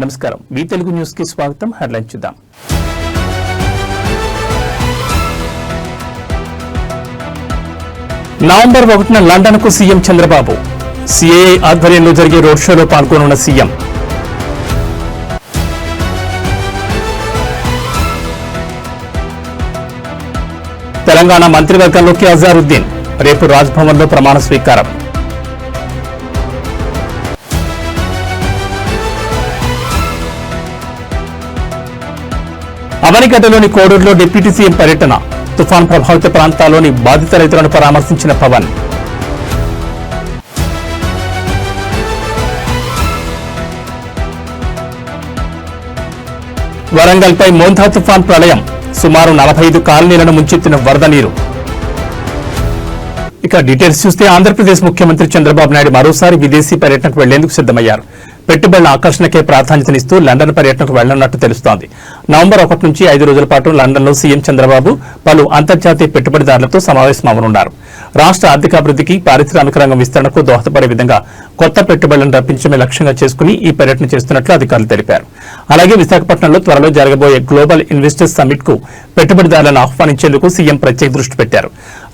నమస్కారం. మీ తెలుగు న్యూస్ కి స్వాగతం. హెడ్లైన్ చూద్దాం. నవంబర్ 1న లండన్ కు సీఎం చంద్రబాబు. సిఐఏ ఆధ్వర్యంలో జరిగే రోడ్ షోలో పాల్గొనున్న సీఎం. తెలంగాణ మంత్రివర్గంలోకి అజారుద్దీన్. రేపు రాజ్భవన్లో ప్రమాణ స్వీకారం. అవనిగడ్డలోని కోడూరులో డిప్యూటీ సీఎం పర్యటన. తుఫాన్ ప్రభావిత ప్రాంతాల్లోని బాధిత రైతులను పరామర్శించిన పవన్. వరంగల్పై మోంధా తుఫాన్ ప్రళయం. సుమారు 45 కాలనీలను ముంచెత్తిన వరద నీరు. ఇక డీటెయిల్స్ చూస్తే ఆంధ్రప్రదేశ్ ముఖ్యమంత్రి చంద్రబాబు నాయుడు మరోసారి విదేశీ పర్యటనకు వెళ్లేందుకు సిద్దమయ్యారు. పెట్టుబడుల ఆకర్షణకే ప్రాధాన్యతనిస్తూ లండన్ పర్యటనకు వెళ్లనున్నట్టు తెలుస్తోంది. నవంబర్ 1 నుంచి 5 రోజుల పాటు లండన్లో సీఎం చంద్రబాబు పలు అంతర్జాతీయ పెట్టుబడిదారులతో సమావేశమవనున్నారు. రాష్ట్ర ఆర్థికాభివృద్ధికి, పారిశ్రామిక రంగం విస్తరణకు దోహదపడే విధంగా కొత్త పెట్టుబడులను రప్పించడమే లక్ష్యంగా చేసుకుని ఈ పర్యటన చేస్తున్నట్లు అధికారులు తెలిపారు. అలాగే విశాఖపట్నంలో త్వరలో జరగబోయే గ్లోబల్ ఇన్వెస్టర్స్ సమ్మిట్ కు పెట్టుబడిదారులను ఆహ్వానించేందుకు సీఎం ప్రత్యేక దృష్టి పెట్టారు.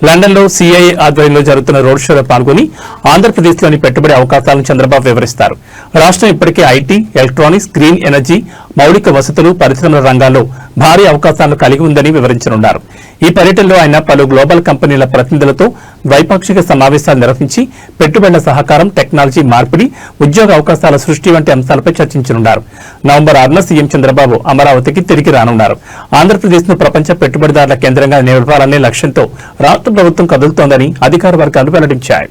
లండన్లో సిఐఏ ఆధ్వర్యంలో జరుగుతున్న రోడ్ షోలో పాల్గొని ఆంధ్రప్రదేశ్లోని పెట్టుబడి అవకాశాలను చంద్రబాబు వివరిస్తారు. రాష్ట్రం ఇప్పటికే ఐటీ, ఎలక్ట్రానిక్స్, గ్రీన్ ఎనర్జీ, మౌలిక వసతులు, పరిశ్రమల రంగాల్లో భారీ అవకాశాలను కలిగి ఉందని వివరించనున్నారు. ఈ పర్యటనలో ఆయన పలు గ్లోబల్ కంపెనీల ప్రతినిధులతో ద్వైపాక్షిక సమావేశాలు నిర్వహించి పెట్టుబడుల సహకారం, టెక్నాలజీ మార్పిడి, ఉద్యోగ అవకాశాల సృష్టి వంటి అంశాలపై చర్చించనున్నారు. నవంబర్ 6న సీఎం చంద్రబాబు అమరావతికి తిరిగి రానున్నారు. ఆంధ్రప్రదేశ్ ను ప్రపంచ పెట్టుబడిదారుల కేంద్రంగా నిలపాలనే లక్ష్యంతో రాష్ట్ర ప్రభుత్వం కదులుతోందని అధికార వర్గాలు వెల్లడించాయి.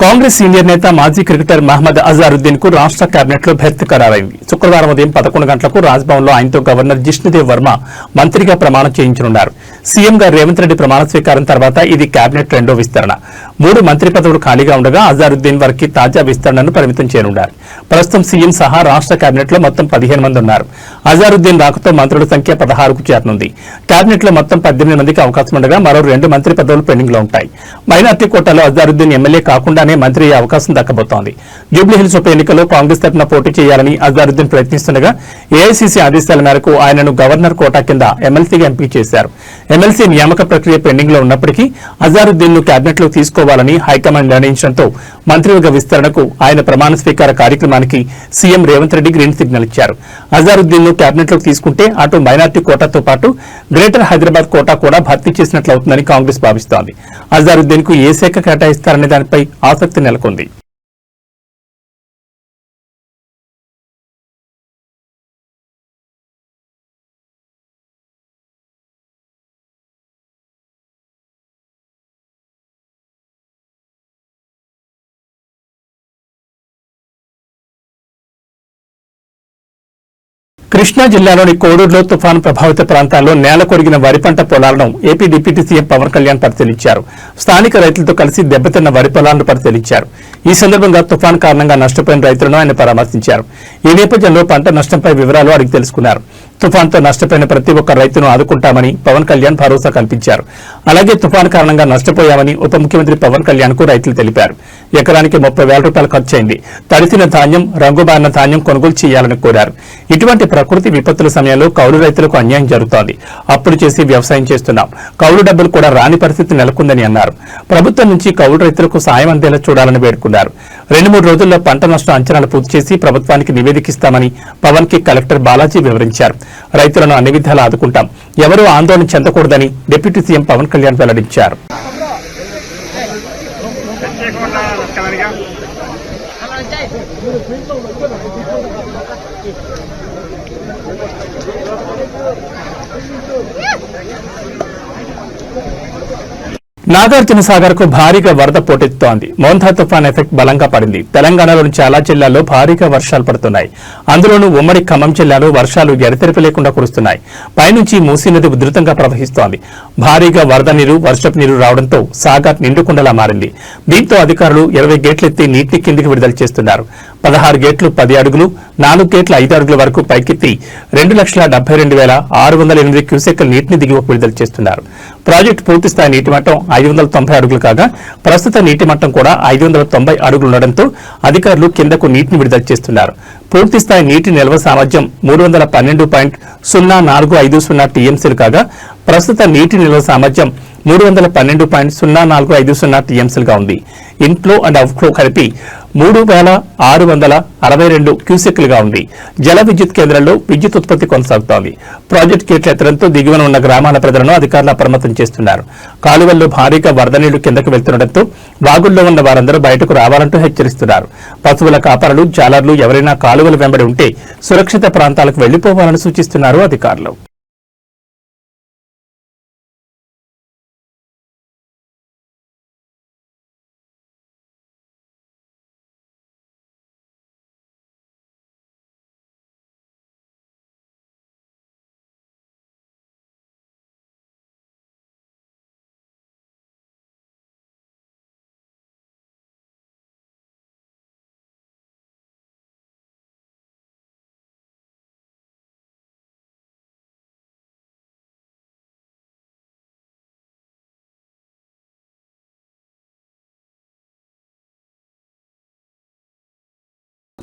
కాంగ్రెస్ సీనియర్ నేత మాజీ క్రికెటర్ మహమ్మద్ అజారుద్దీన్ కు రాష్ట్ర కేబినెట్ లో భర్తీ ఖరారైంది. శుక్రవారం ఉదయం 11 గంటలకు రాజ్భవన్ లో ఆయనతో గవర్నర్ జిష్ణుదేవ్ వర్మ మంత్రిగా ప్రమాణం చేయించనున్నారు. సీఎం గా రేవంత్ రెడ్డి ప్రమాణ స్వీకారం తర్వాత ఇది కేబినెట్ రెండో విస్తరణ. 3 మంత్రి పదవులు ఖాళీగా ఉండగా అజారుద్దీన్ వారికి తాజా విస్తరణను పరిమితం చేయనున్నారు. ప్రస్తుతం సీఎం సహా రాష్ట్ర కేబినెట్ లో మొత్తం 15 మంది ఉన్నారు. అజారుద్దీన్ రాకతో మంత్రుల సంఖ్య 16కు చేరనుంది. కేబినెట్ లో మొత్తం 18 మందికి అవకాశం ఉండగా మరో 2 మంత్రి పదవులు పెండింగ్ లో ఉంటాయి. మైనార్టీ కోటాలో అజారుద్దీన్ ఎమ్మెల్యే కాకుండానే మంత్రి అయ్యే అవకాశం దక్కబోతోంది. జూబ్లీహిల్స్ ఉప ఎన్నికల్లో కాంగ్రెస్ తరఫున పోటీ చేయాలని అజారుద్దీన్ ప్రయత్నిస్తుండగా ఏఐసీసీ ఆదేశాల మేరకు ఆయనను గవర్నర్ కోటా కింద ఎమ్మెల్సీగా ఎంపిక చేశారు. ఎమ్మెల్సీ నియామక ప్రక్రియ పెండింగ్ లో ఉన్నప్పటికీ అజారుద్దీన్ ను కేబినెట్ లో తీసుకోవాలని హైకమాండ్ నిర్ణయించడంతో మంత్రివర్గ విస్తరణకు ఆయన ప్రమాణ స్వీకార కార్యక్రమానికి CM Revanth Reddy green signal ఇచ్చారు. అజారుద్దీన్ ను కేబినెట్ లోకి తీసుకుంటే అటు మైనార్టీ కోటాతో పాటు గ్రేటర్ హైదరాబాద్ కోటా కూడా భర్తీ చేసినట్లవుతుందని కాంగ్రెస్ భావిస్తోంది. అజారుద్దీన్ కు ఏ శాఖ కేటాయిస్తారనే దానిపై ఆసక్తి నెలకొంది. కృష్ణా జిల్లాలోని కోడూరులో తుఫాను ప్రభావిత ప్రాంతాల్లో నేల కొరిగిన వరి పంట పొలాలను AP deputy CM Pawan Kalyan పరిశీలించారు. స్థానిక రైతులతో కలిసి దెబ్బతిన్న వరి పొలాలను పరిశీలించారు. ఈ సందర్భంగా తుఫాను కారణంగా నష్టపోయిన రైతులను ఆయన పరామర్శించారు. ఈ నేపథ్యంలో పంట నష్టంపై వివరాలు అడిగి తెలుసుకున్నారు. తుఫాన్తో నష్టపోయిన ప్రతి ఒక్క రైతును ఆదుకుంటామని పవన్ కళ్యాణ్ భరోసా కల్పించారు. అలాగే తుఫాను కారణంగా నష్టపోయామని ఉప ముఖ్యమంత్రి పవన్ కళ్యాణ్ కు రైతులు తెలిపారు. ఎకరానికి 30,000 రూపాయలు ఖర్చయింది. తడిసిన ధాన్యం, రంగుబారిన ధాన్యం కొనుగోలు చేయాలని కోరారు. ఇటువంటి ప్రకృతి విపత్తుల సమయంలో కౌలు రైతులకు అన్యాయం జరుగుతోంది. అప్పులు చేసి వ్యవసాయం చేస్తున్నాం. కౌలు డబ్బులు కూడా రాని పరిస్థితి నెలకొందని అన్నారు. ప్రభుత్వం నుంచి కౌలు రైతులకు సాయం అందేలా చూడాలని వేడుకున్నారు. 2-3 రోజుల్లో పంట నష్టం అంచనాలు పూర్తి చేసి ప్రభుత్వానికి నివేదికిస్తామని పవన్ కి కలెక్టర్ బాలాజీ వివరించారు. రైతులను అన్ని విధాలా ఆదుకుంటాం. ఎవరూ ఆందోళన చెందకూడదని డిప్యూటీ సీఎం పవన్ కళ్యాణ్ వెల్లడించారు. నాగార్జున సాగర్ కు భారీగా వరద పోటెత్తుతోంది. మోంథా తుఫాన్ ఎఫెక్ట్ బలంగా పడింది. తెలంగాణలోని చాలా జిల్లాల్లో భారీగా వర్షాలు పడుతున్నాయి. అందులోనూ ఉమ్మడి ఖమ్మం జిల్లాలో వర్షాలు ఎడతెరిపి లేకుండా కురుస్తున్నాయి. పైనుంచి మూసీ నది ఉధృతంగా ప్రవహిస్తోంది. భారీగా వరద నీరు, వర్షపు నీరు రావడంతో సాగర్ నిండుకుండలా మారింది. దీంతో అధికారులు 20 గేట్లెత్తి నీటిని కిందికి విడుదల చేస్తున్నారు. 16 గేట్లు 10 అడుగులు, 4 గేట్ల 5 అడుగుల వరకు పైకెత్తి 2,72,608 క్యూసెక్కుల నీటిని దిగువకు విడుదల చేస్తున్నారు. ప్రాజెక్టు పూర్తిస్థాయి నీటి మట్టం 590 అడుగులు కాగా ప్రస్తుత నీటి మట్టం కూడా 590 అడుగులు ఉండడంతో అధికారులు కిందకు నీటిని విడుదల చేస్తున్నారు. పూర్తిస్థాయి నీటి నిల్వ సామర్థ్యం 312.0450 టీఎంసీలు కాగా ప్రస్తుత నీటి నిల్వ సామర్థ్యం 312.0450 టీఎంసీలుగా ఉంది. ఇన్ఫ్లో అండ్ అవుట్ఫ్లో కలిపి 3,662 క్యూసెక్లుగా ఉంది. జల విద్యుత్ కేంద్రాల్లో విద్యుత్ ఉత్పత్తి కొనసాగుతోంది. ప్రాజెక్టు గేట్ల ఎత్తడంతో దిగువన ఉన్న గ్రామాల ప్రజలను అధికారులు అప్రమత్తం చేస్తున్నారు. కాలువల్లో భారీగా వరద నీళ్లు కిందకు వెళ్తుండటంతో వాగుల్లో ఉన్న వారందరూ బయటకు రావాలంటూ హెచ్చరిస్తున్నారు. పశువుల కాపరులు, జాలర్లు ఎవరైనా కాలువల వెంబడి ఉంటే సురక్షిత ప్రాంతాలకు వెళ్లిపోవాలని సూచిస్తున్నారు అధికారులు.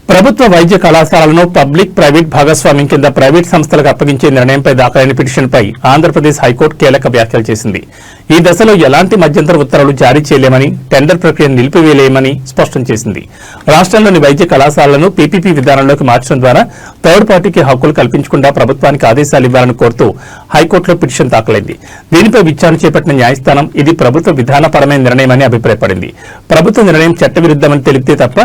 ప్రభుత్వ వైద్య కళాశాలను పబ్లిక్ ప్రైవేట్ భాగస్వామ్యం కింద ప్రైవేట్ సంస్థలకు అప్పగించే నిర్ణయంపై దాఖలైన పిటిషన్పై ఆంధ్రప్రదేశ్ హైకోర్టు కీలక వ్యాఖ్యలు చేసింది. ఈ దశలో ఎలాంటి మధ్యంతర ఉత్తర్వులు జారీ చేయలేమని, టెండర్ ప్రక్రియను నిలిపివేయలేమని స్పష్టం చేసింది. రాష్ట్రంలోని వైద్య కళాశాలలను పీపీపీ విధానంలోకి మార్చడం ద్వారా థర్డ్ పార్టీకి హక్కులు కల్పించకుండా ప్రభుత్వానికి ఆదేశాలు ఇవ్వాలని కోరుతూ హైకోర్టులో పిటిషన్ దాఖలైంది. దీనిపై విచారణ చేపట్టిన న్యాయస్థానం ఇది ప్రభుత్వ విధానపరమైన నిర్ణయమని అభిప్రాయపడింది. ప్రభుత్వ నిర్ణయం చట్టవిరుద్దమని తెలిపితే తప్ప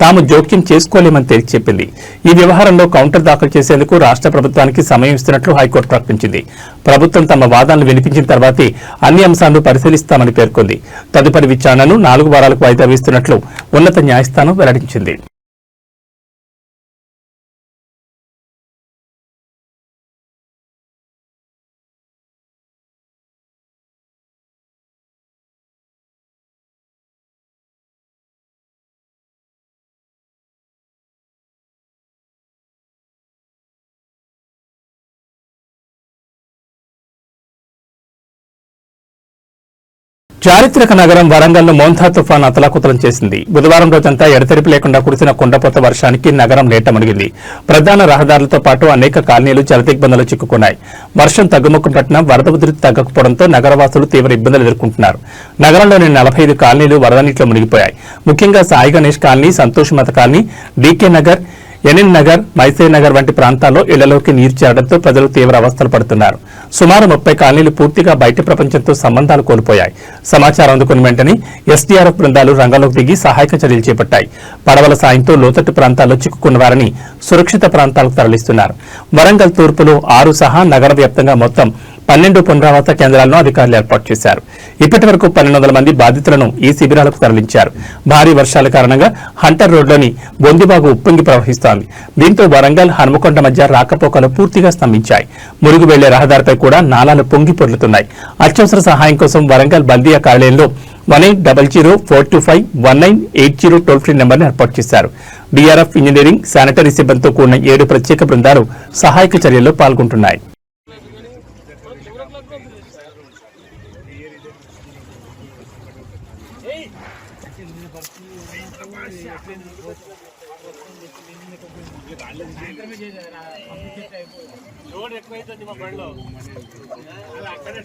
తాము జోక్యం చేసుకోలేమని తేల్చి చెప్పింది. ఈ వ్యవహారంలో కౌంటర్ దాఖలు చేసేందుకు రాష్ట్ర ప్రభుత్వానికి సమయం ఇస్తున్నట్లు హైకోర్టు ప్రకటించింది. ప్రభుత్వం తమ వాదనలు వినిపించిన తర్వాతే అన్ని అంశాలను పరిశీలిస్తామని పేర్కొంది. తదుపరి విచారణను 4 వారాలకు వాయిదా వేస్తున్నట్లు ఉన్నత న్యాయస్థానం వెల్లడించింది. చారిత్రక నగరం వరంగల్ను మోంథా తుఫాన్ అతలాకుతలం చేసింది. బుధవారం రోజంతా ఎడతెరిపి లేకుండా కురిసిన కుండపోత వర్షానికి నగరం నేట మునిగింది. ప్రధాన రహదారులతో పాటు అనేక కాలనీలు జలదిగ్బంధంలో చిక్కుకున్నాయి. వర్షం తగ్గుముఖం పట్టినా వరద ఉధృతి తగ్గకపోవడంతో నగరవాసులు తీవ్ర ఇబ్బందులు ఎదుర్కొంటున్నారు. నగరంలోని 45 కాలనీలు వరద నీటిలో మునిగిపోయాయి. ముఖ్యంగా సాయి గణేష్ కాలనీ, సంతోష్ మత కాలనీ, డీకే నగర్, ఎనిన్ నగర్, మైసే నగర్ వంటి ప్రాంతాల్లో ఇళ్లలోకి నీరు చేరడంతో ప్రజలు తీవ్ర అవస్థలు పడుతున్నారు. సుమారు 30 కాలనీలు పూర్తిగా బయట ప్రపంచంతో సంబంధాలు కోల్పోయాయి. సమాచారం అందుకున్న వెంటనే ఎస్డీఆర్ఎఫ్ బృందాలు రంగంలోకి దిగి సహాయక చర్యలు చేపట్టాయి. పడవల సాయంతో లోతట్టు ప్రాంతాల్లో చిక్కుకున్న వారిని సురక్షిత ప్రాంతాలకు తరలిస్తున్నారు. వరంగల్ తూర్పులో 6 సహా నగర వ్యాప్తంగా మొత్తం 12 పునరావాస కేంద్రాలను అధికారులు ఏర్పాటు చేశారు. ఇప్పటి వరకు 1200 మంది బాధితులను ఈ శిబిరాలకు తరలించారు. భారీ వర్షాల కారణంగా హంటర్ రోడ్లోని బొందిబాగు ఉప్పొంగి ప్రవహిస్తోంది. దీంతో వరంగల్, హనుమకొండ మధ్య రాకపోకలు పూర్తిగా స్తంభించాయి. మురుగు వెళ్లే రహదారిపై కూడా నాలాలు పొంగి పొర్లుతున్నాయి. అత్యవసర సహాయం కోసం వరంగల్ బల్దియా కార్యాలయంలో 1800-425-1980 టోల్ ఫ్రీ నెంబర్ను ఏర్పాటు చేశారు. డీఆర్ఎఫ్, ఇంజనీరింగ్, శానిటరీ సిబ్బందితో కూడిన 7 ప్రత్యేక బృందాలు సహాయక చర్యల్లో పాల్గొంటున్నాయి. లోడ్ ఎక్కువైతుంది మా బండిలో అక్కడే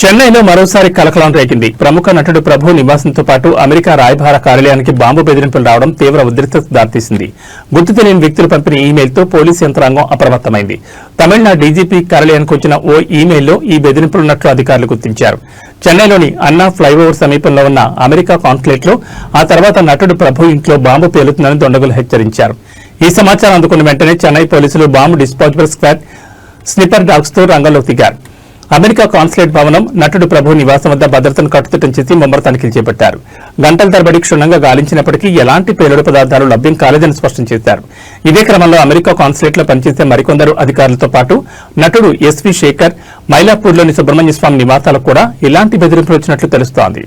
చెన్నైలో మరోసారి కలకలం రేగింది. ప్రముఖ నటుడు ప్రభు నివాసంతో పాటు అమెరికా రాయబార కార్యాలయానికి బాంబు బెదిరింపులు రావడం తీవ్ర ఉద్రిక్తతకు దారితీసింది. గుర్తు తెలియని వ్యక్తులు పంపిన ఈమెయిల్తో పోలీసు యంత్రాంగం అప్రమత్తమైంది. తమిళనాడు డీజీపీ కార్యాలయానికి వచ్చిన ఓ ఈమెయిల్లో ఈ బెదిరింపులున్నట్లు అధికారులు గుర్తించారు. చెన్నైలోని అన్నా ఫ్లైఓవర్ సమీపంలో ఉన్న అమెరికా కాన్సులేట్లో ఆ తర్వాత నటుడు ప్రభు ఇంట్లో బాంబు పేలుతుందని దొండగులు హెచ్చరించారు. ఈ సమాచారం అందుకున్న వెంటనే చెన్నై పోలీసులు bomb disposable squad sniffer dogs తో రంగంలోకి దిగారు. అమెరికా కాన్సులేట్ భవనం, నటుడు ప్రభు నివాసం వద్ద భద్రతను కట్టుదిట్టం చేసి ముమ్మర తనిఖీలు చేపట్టారు. గంటల తరబడి క్షుణ్ణంగా గాలించినప్పటికీ ఎలాంటి పేలుడు పదార్థాలు లభ్యం కాలేదని స్పష్టం చేశారు. ఇదే క్రమంలో అమెరికా కాన్సులేట్లో పనిచేసే మరికొందరు అధికారులతో పాటు నటుడు ఎస్వి శేఖర్, మైలాపూర్లోని సుబ్రహ్మణ్య స్వామి నివాసాలకు కూడా ఇలాంటి బెదిరింపులు వచ్చినట్లు తెలుస్తోంది.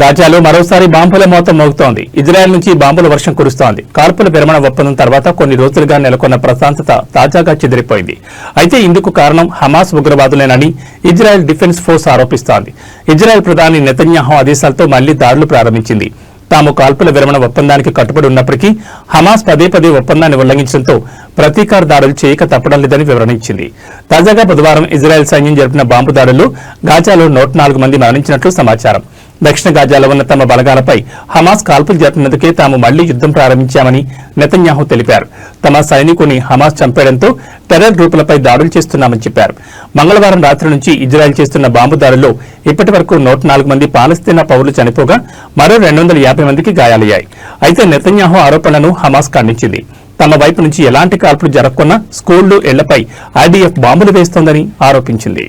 గాజాలో మరోసారి బాంబుల మోత మోగుతోంది. ఇజ్రాయెల్ నుంచి బాంబుల వర్షం కురుస్తోంది. కాల్పుల విరమణ ఒప్పందం తర్వాత కొన్ని రోజులుగా నెలకొన్న ప్రశాంతత తాజాగా చెదిరిపోయింది. అయితే ఇందుకు కారణం హమాస్ ఉగ్రవాదులేనని ఇజ్రాయెల్ డిఫెన్స్ ఫోర్స్ ఆరోపిస్తోంది. ఇజ్రాయెల్ ప్రధాని నెతన్యాహు ఆదేశాలతో మళ్లీ దాడులు ప్రారంభించింది. తాము కాల్పుల విరమణ ఒప్పందానికి కట్టుబడి ఉన్నప్పటికీ హమాస్ పదే పదే ఒప్పందాన్ని ఉల్లంఘించడంతో ప్రతీకార దాడులు చేయక తప్పడం లేదని వివరణ ఇచ్చింది. తాజాగా బుధవారం ఇజ్రాయెల్ సైన్యం జరిపిన బాంబు దాడుల్లో గాజాలో 104 మంది మరణించినట్లు సమాచారం. దక్షిణ గాజాలో ఉన్న తమ బలగాలపై హమాస్ కాల్పులు జరిపినందుకే తాము మళ్లీ యుద్దం ప్రారంభించామని నెతన్యాహు తెలిపారు. తమ సైనికుని హమాస్ చంపేయడంతో టెర్రర్ గ్రూపులపై దాడులు చేస్తున్నామని చెప్పారు. మంగళవారం రాత్రి నుంచి ఇజ్రాయెల్ చేస్తున్న బాంబు దాడుల్లో ఇప్పటి వరకు 104 మంది పాలస్తీనా పౌరులు చనిపోగా మరో 250 మందికి గాయాలయ్యాయి. అయితే నెతన్యాహు ఆరోపణలను హమాస్ ఖండించింది. తమ వైపు నుంచి ఎలాంటి కాల్పులు జరగకున్నా స్కూళ్లు, ఇళ్లపై ఐడీఎఫ్ బాంబులు వేస్తోందని ఆరోపించింది.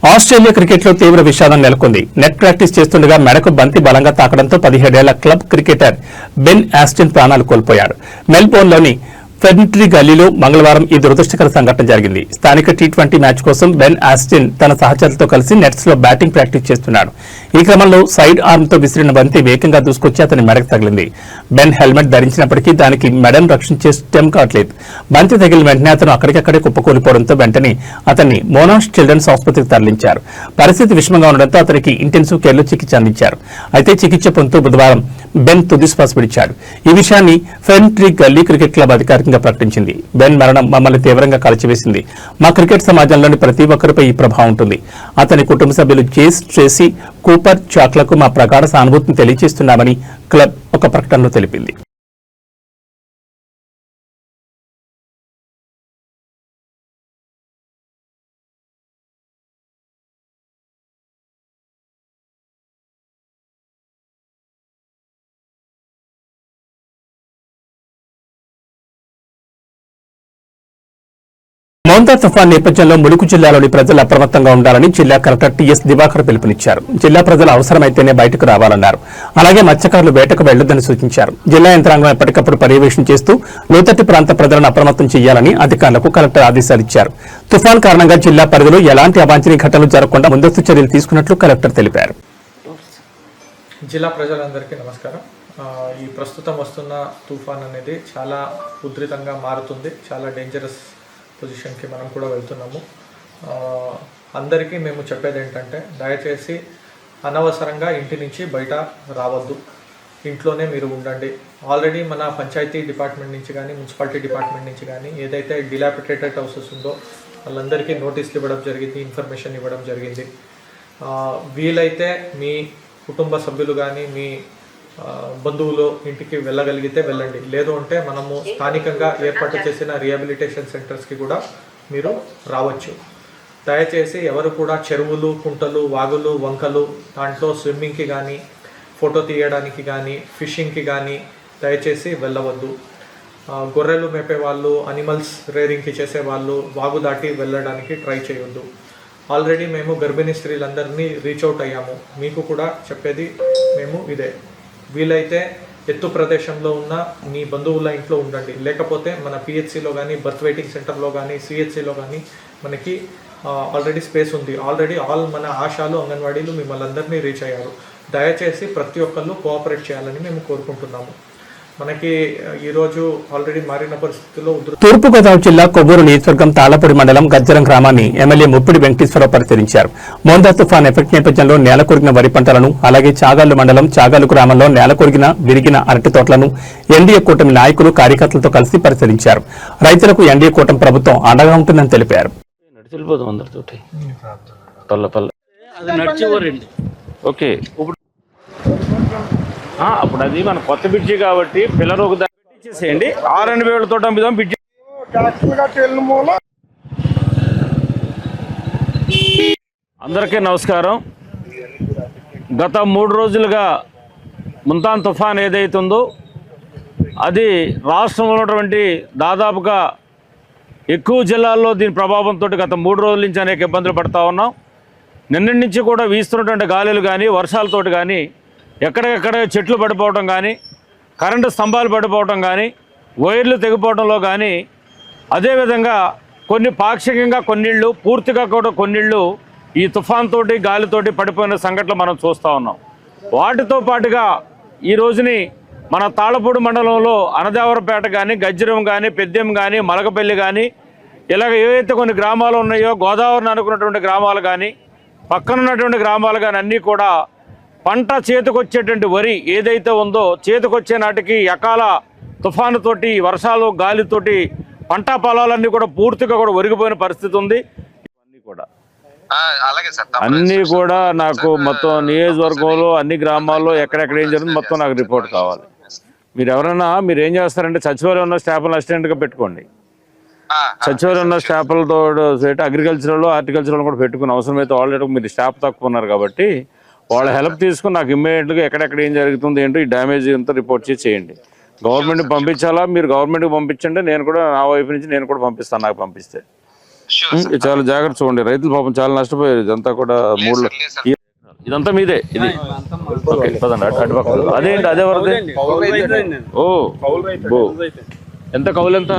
ఆస్ట్రేలియా క్రికెట్లో తీవ్ర విషాదం నెలకొంది. నెట్ ప్రాక్టీస్ చేస్తుండగా మెడకు బంతి బలంగా తాకడంతో 17 ఏళ్ల క్లబ్ క్రికెటర్ బెన్ ఆస్టిన్ ప్రాణాలు కోల్పోయాడు. మెల్బోర్న్లోని ఫెర్నిట్రీ గల్లీలో మంగళవారం ఈ దురదృష్టకర సంఘటన జరిగింది. స్థానిక టీ20 మ్యాచ్ కోసం బెన్ ఆస్టిన్ తన సహచరులతో కలిసి నెట్స్ లో బ్యాటింగ్ ప్రాక్టీస్ చేస్తున్నాడు. ఈ క్రమంలో సైడ్ ఆర్మ్ తో విసిరిన బంతి వేగంగా దూసుకొచ్చి అతని మెడకు తగిలింది. బెన్ హెల్మెట్ ధరించినప్పటికీ దానికి మెడను రక్షించే స్టెమ్ కావట్లేదు. బంతి తగిలిన వెంటనే అతను అక్కడికక్కడే కుప్పకూలిపోవడంతో వెంటనే అతన్ని మోనాష్ చిల్డ్రన్స్ ఆసుపత్రికి తరలించారు. పరిస్థితి విషమంగా ఉండడంతో అతనికి ఇంటెన్సివ్ కేర్లో చికిత్స అందించారు. అయితే చికిత్స పొందుతూ బుధవారం బెన్ తుది శ్వాస విడిచాడు. ఈ విషయాన్ని ఫెర్నిట్రీ గల్లీ క్రికెట్ క్లబ్ అధికారికంగా ప్రకటించింది. బెన్ మరణం మమ్మల్ని తీవ్రంగా కలిచివేసింది. మా క్రికెట్ సమాజంలోని ప్రతి ఒక్కరిపై ఈ ప్రభావం ఉంటుంది. అతని కుటుంబ సభ్యులు జేస్, ట్రేసీ, కూపర్, చాక్లకు మా ప్రగాఢ సానుభూతిని తెలియజేస్తున్నామని క్లబ్ ఒక ప్రకటనలో తెలిపింది. మౌంతా తుఫాన్ నేపథ్యంలో ములుగు జిల్లాలోని ప్రజలు అప్రమత్తంగా ఉండాలని జిల్లా కలెక్టర్ టీఎస్ దివాకర్ పిలుపునిచ్చారు. జిల్లా ప్రజలు అవసరమైతేనే బయటకు రావాలన్నారు. అలాగే మత్స్యకారులు వేటకు వెళ్లొద్దని సూచించారు. జిల్లా యంత్రాంగం ఎప్పటికప్పుడు పర్యవేక్షణ చేస్తూ లోతట్టు ప్రాంత ప్రజలను అప్రమత్తం చేయాలని అధికారులకు కలెక్టర్ ఆదేశాలిచ్చారు. తుఫాన్ కారణంగా జిల్లా పరిధిలో ఎలాంటి అవాంఛనీయ ఘటనలు జరగకుండా ముందస్తు చర్యలు తీసుకున్నట్లు కలెక్టర్ తెలిపారు. జిల్లా ప్రజలందరికీ నమస్కారం. ఈ ప్రస్తుతం వస్తున్న తుఫాన్ అనేది చాలా ఉధృతంగా మారుతుంది. చాలా డేంజరస్ పొజిషన్కి మనం కూడా వెళ్తున్నాము. అందరికీ మేము చెప్పేది ఏంటంటే దయచేసి అనవసరంగా ఇంటి నుంచి బయట రావద్దు, ఇంట్లోనే మీరు ఉండండి. ఆల్రెడీ మన పంచాయతీ డిపార్ట్మెంట్ నుంచి కానీ మున్సిపాలిటీ డిపార్ట్మెంట్ నుంచి కానీ ఏదైతే డిలాపిటేటెడ్ హౌసెస్ ఉందో వాళ్ళందరికీ నోటీసులు ఇవ్వడం జరిగింది, ఇన్ఫర్మేషన్ ఇవ్వడం జరిగింది. వీలైతే మీ కుటుంబ సభ్యులు కానీ మీ బంధువులు ఇంటికి వెళ్ళగలిగితే వెళ్ళండి. లేదు అంటే మనము స్థానికంగా ఏర్పాటు చేసిన రిహాబిలిటేషన్ సెంటర్స్కి కూడా మీరు రావచ్చు. దయచేసి ఎవరు కూడా చెరువులు, కుంటలు, వాగులు, వంకలు దాంట్లో స్విమ్మింగ్కి కానీ ఫోటో తీయడానికి కానీ ఫిషింగ్కి కానీ దయచేసి వెళ్ళవద్దు. గొర్రెలు మేపేవాళ్ళు, అనిమల్స్ రేరింగ్కి చేసేవాళ్ళు వాగు దాటి వెళ్ళడానికి ట్రై చేయొద్దు. ఆల్రెడీ మేము గర్భిణీ స్త్రీలందరినీ రీచ్ అవుట్ అయ్యాము. మీకు కూడా చెప్పేది మేము ఇదే, వీలైతే ఎత్తు ప్రదేశంలో ఉన్న మీ బంధువుల ఇంట్లో ఉండండి. లేకపోతే మన పిహెచ్సిలో కానీ బర్త్ వెయిటింగ్ సెంటర్లో కానీ సిహెచ్సిలో కానీ మనకి ఆల్రెడీ స్పేస్ ఉంది. ఆల్రెడీ మన ఆశాలు, అంగన్వాడీలు మిమ్మల్ని అందరినీ రీచ్ అయ్యారు. దయచేసి ప్రతి ఒక్కళ్ళు కోఆపరేట్ చేయాలని మేము కోరుకుంటున్నాము. మనకి ఈరోజు ఆల్రెడీ మారిన పరిస్థితుల్లో తూర్పుగోదావరి జిల్లా కొవ్వూరు నియోజకవర్గం తాళ్లపూడి మండలం గజ్జరం గ్రామాన్ని ఎమ్మెల్యే ముప్పిడి వెంకటేశ్వరరావు పరిశీలించారు. మోందా తుఫాన్ ఎఫెక్ట్ నేపథ్యంలో నేలకొరిగిన వరి పంటలను, అలాగే చాగాళ్లు మండలం చాగాలు గ్రామంలో నేలకొరిగిన విరిగిన అరటి తోటలను ఎన్డీఏ కూటమి నాయకులు, కార్యకర్తలతో కలిసి పరిశీలించారు. రైతులకు ఎన్డీఏ కూటమి ప్రభుత్వం అండగా ఉంటుందని తెలిపారు. అప్పుడు అది మన కొత్త బ్రిడ్జి కాబట్టి పిల్లలకు చేసేయండి. 6-8 తోట బ్రిడ్జి. అందరికీ నమస్కారం. గత 3 రోజులుగా ముంతాన్ తుఫాన్ ఏదైతుందో అది రాష్ట్రంలో ఉన్నటువంటి దాదాపుగా ఎక్కువ జిల్లాల్లో దీని ప్రభావంతో గత 3 రోజుల నుంచి అనేక ఇబ్బందులు పడుతూ ఉన్నాం. నిన్నటి నుంచి కూడా వీస్తున్నటువంటి గాలులు కానీ వర్షాలతోటి కానీ ఎక్కడెక్కడ చెట్లు పడిపోవడం కానీ, కరెంటు స్తంభాలు పడిపోవడం కానీ, వైర్లు తెగిపోవడంలో కానీ, అదేవిధంగా కొన్ని పాక్షికంగా కొన్నిళ్ళు, పూర్తిగా కూడా కొన్నిళ్ళు ఈ తుఫాన్ తోటి గాలితోటి పడిపోయిన సంఘటనలు మనం చూస్తూ ఉన్నాం. వాటితో పాటుగా ఈ రోజుని మన తాళపూడి మండలంలో అనదేవరపేట కానీ, గజ్జరం కానీ, పెద్దెం కానీ, మలకపల్లి కానీ, ఇలాగ ఏవైతే కొన్ని గ్రామాలు ఉన్నాయో గోదావరిని అనుకున్నటువంటి గ్రామాలు కానీ, పక్కనున్నటువంటి గ్రామాలు కానీ అన్నీ కూడా పంట చేతికొచ్చేటువంటి వరి ఏదైతే ఉందో చేతికొచ్చే నాటికి అకాల తుఫానుతోటి, వర్షాలు, గాలితోటి పంట పొలాలన్నీ కూడా పూర్తిగా కూడా ఒరిగిపోయిన పరిస్థితి ఉంది. అన్నీ కూడా నాకు మొత్తం నియోజకవర్గంలో అన్ని గ్రామాల్లో ఎక్కడెక్కడ ఏం జరుగుతుంది మొత్తం నాకు రిపోర్ట్ కావాలి. మీరు ఎవరైనా మీరు ఏం చేస్తారంటే సచివాలయం ఉన్న స్టాఫ్లు అసిస్టెంట్గా పెట్టుకోండి. సచివాలయం ఉన్న స్టాఫ్లతో అగ్రికల్చర్లో, హార్టికల్చర్లో కూడా పెట్టుకుని అవసరమైతే ఆల్రెడీ మీరు స్టాఫ్ తక్కువ ఉన్నారు కాబట్టి వాళ్ళ హెల్ప్ తీసుకుని నాకు ఇమ్మీడియట్గా ఎక్కడెక్కడ ఏం జరుగుతుంది ఏంటో ఈ డ్యామేజ్ అంతా రిపోర్ట్ చేయండి. గవర్నమెంట్కి పంపించాలా, మీరు గవర్నమెంట్కి పంపించండి. నేను కూడా నా వైపు నుంచి నేను కూడా పంపిస్తాను, నాకు పంపిస్తే. చాలా జాగ్రత్త చూడండి. రైతులు పాపం చాలా నష్టపోయారు. ఇదంతా కూడా మూడు ఇదంతా మీదే. ఇది ఓకే, పదండి అటు పక్క. అదేంటి అదే వరద? ఓ బో. ఎంత కౌలు ఎంత?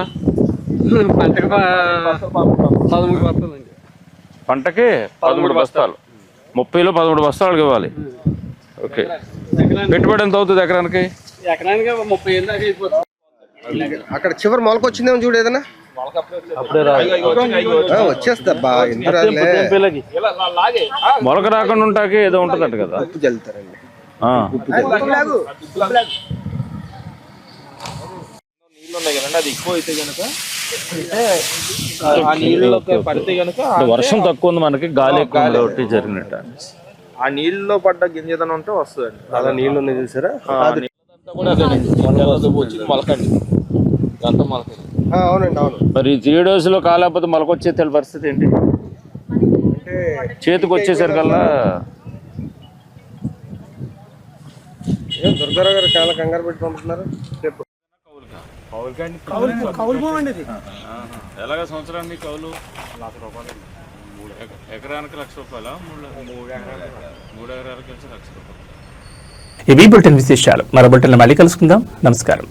పంటకి 13 బస్తాలు. 30లో 13 బస్తాలకు ఇవ్వాలి. ఓకే, పెట్టుబడి ఎంత అవుతుంది ఎకరానికి? అక్కడ చివరి మొలక వచ్చిందేమో చూడు, ఏదైనా వచ్చేస్తా. మొలక రాకుండా ఉంటాకి ఏదో ఉంటుందట కదా, ఉప్పు చల్లుతారండి. నీళ్ళు ఉన్నాయి కదండి, అది ఎక్కువ అయితే కనుక ఆ నీళ్ళలో పడితే కనుక వర్షం తక్కువ ఉంది మనకి, గాలి ఎక్కువ కాబట్టి జరిగినట్ట. ఆ నీళ్ళలో పడ్డ గింజదనం ఉంటే వస్తుందండి. అలా నీళ్ళు ఉన్నాయి చూసారా, కూడా అదేనండి వచ్చింది మొలకండి. అంతా మొలకండి. అవునండి అవును. మరి 3 డేస్లో కాలేకపోతే మొలకొచ్చే తెలి పరిస్థితి ఏంటి? అంటే చేతికి వచ్చేసరికల్లా దుర్గారావు గారు చాలా కంగారు పెట్టి పంపుతున్నారు. చెప్పు. ఎలాగ సంవత్సరానికి కౌలు? 1,00,000 రూపాయలు. ఎకరానికి 1,00,000 రూపాయలు. 3 ఎకరాలకి 1,00,000 రూపాయలు. ఇవి బులెటిన్ విశేషాలు. మరో బులెటిన్లో మళ్ళీ కలుసుకుందాం. నమస్కారం.